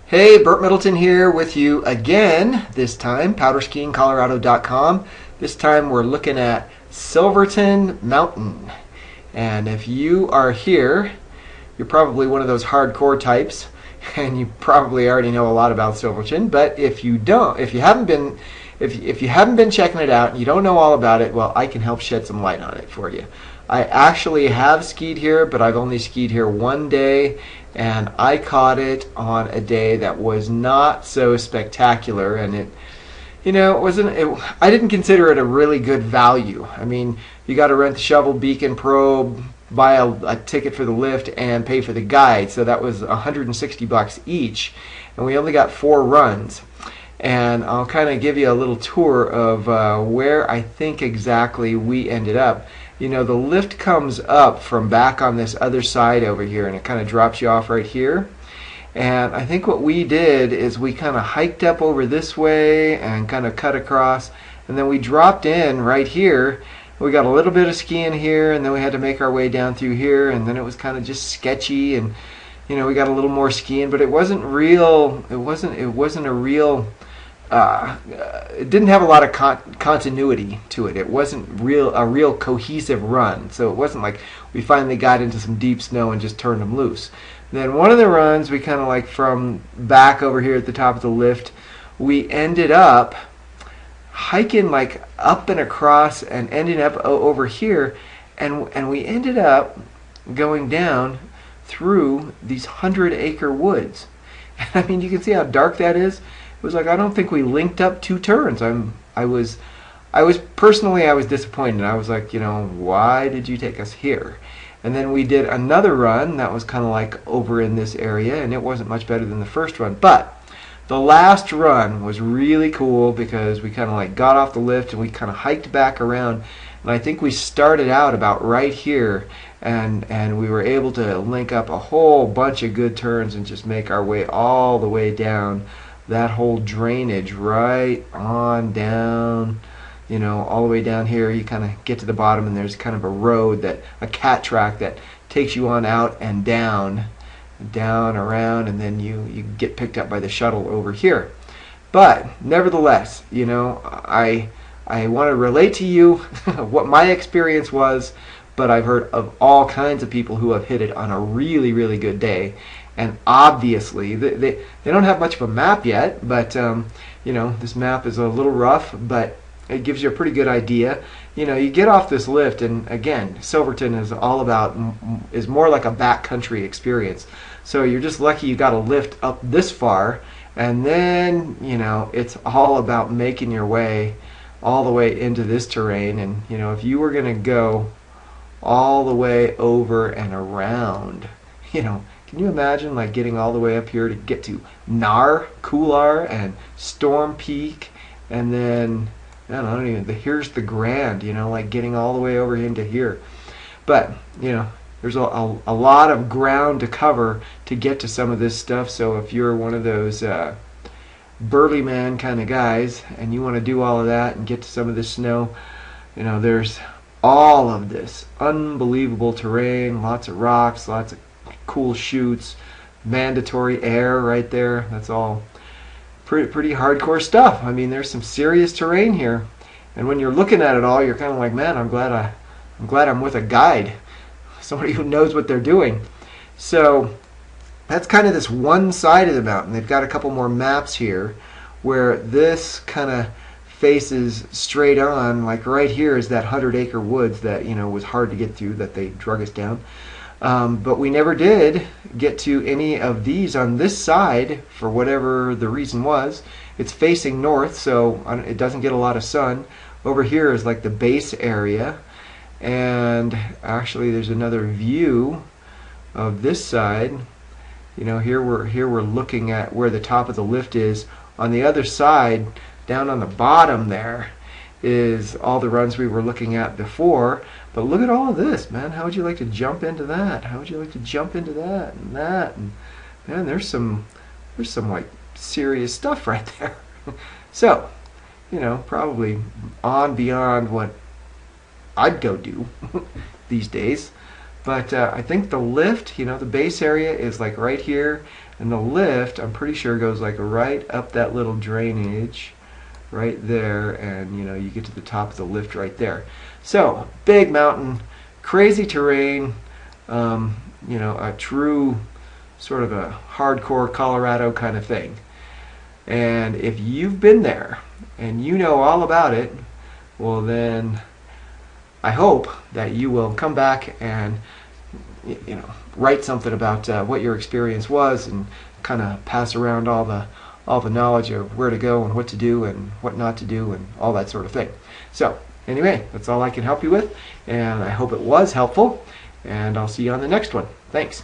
Hey, Bert Middleton here with you again, this time, powderskiingcolorado.com. This time we're looking at Silverton Mountain. And if you are here, you're probably one of those hardcore types, and you probably already know a lot about Silverton. But if you don't, if you haven't been checking it out and you don't know all about it, well, I can help shed some light on it for you. I actually have skied here, but I've only skied here one day, and I caught it on a day that was not so spectacular, and I didn't consider it a really good value. I mean, you got to rent the shovel, beacon, probe, buy a ticket for the lift, and pay for the guide, so that was $160 each, and we only got 4 runs. And I'll kind of give you a little tour of where I think exactly we ended up. You know, the lift comes up from back on this other side over here, and it kind of drops you off right here. And I think what we did is we kind of hiked up over this way and kind of cut across, and then we dropped in right here. We got a little bit of skiing here, and then we had to make our way down through here, and then it was kind of just sketchy, and we got a little more skiing, but it wasn't real. It wasn't a real. It didn't have a lot of continuity to it. It wasn't a real cohesive run. So it wasn't like we finally got into some deep snow and just turned them loose. Then one of the runs, we kind of like from back over here at the top of the lift, we ended up hiking like up and across and ending up over here, and we ended up going down through these 100-acre woods. And I mean, you can see how dark that is. It was like, I don't think we linked up 2 turns. I was disappointed. I was like, why did you take us here? And then we did another run that was kind of like over in this area, and it wasn't much better than the first run. But the last run was really cool because we kind of like got off the lift and we kind of hiked back around. And I think we started out about right here, and we were able to link up a whole bunch of good turns and just make our way all the way down that whole drainage right on down, all the way down here. You kind of get to the bottom, and there's kind of a road, a cat track that takes you on out and down around, and then you get picked up by the shuttle over here. But nevertheless, I want to relate to you what my experience was, but I've heard of all kinds of people who have hit it on a really, really good day. And obviously, they don't have much of a map yet, but this map is a little rough, but it gives you a pretty good idea. You get off this lift, and again, Silverton is more like a backcountry experience. So you're just lucky you got a lift up this far, and then it's all about making your way all the way into this terrain. And if you were going to go all the way over and around, can you imagine like getting all the way up here to get to Coular and Storm Peak, and then here's the Grand, like getting all the way over into here. But there's a lot of ground to cover to get to some of this stuff. So if you're one of those burly man kind of guys and you want to do all of that and get to some of this snow, there's all of this unbelievable terrain, lots of rocks, lots of cool chutes, mandatory air right there. That's all pretty hardcore stuff. I mean, there's some serious terrain here, and when you're looking at it all, you're kind of like, man, I'm glad I'm with a guide, somebody who knows what they're doing. So that's kind of this one side of the mountain. They've got a couple more maps here where this kind of faces straight on. Like right here is that 100-acre woods that was hard to get through, that they drug us down. But we never did get to any of these on this side for whatever the reason was. It's facing north, so it doesn't get a lot of sun. Over here is like the base area, and actually there's another view of this side. Here we're looking at where the top of the lift is. On the other side, down on the bottom there, is all the runs we were looking at before. But look at all of this, man. How would you like to jump into that? How would you like to jump into that and that? And man, there's some like serious stuff right there. So, probably on beyond what I'd go do these days. But I think the lift, the base area is like right here, and the lift, I'm pretty sure, goes like right up that little drainage right there, and you get to the top of the lift right there. So big mountain, crazy terrain, a true sort of a hardcore Colorado kind of thing. And if you've been there and you know all about it, well then I hope that you will come back and write something about what your experience was, and kind of pass around all the knowledge of where to go and what to do and what not to do and all that sort of thing. So anyway, that's all I can help you with, and I hope it was helpful, and I'll see you on the next one. Thanks.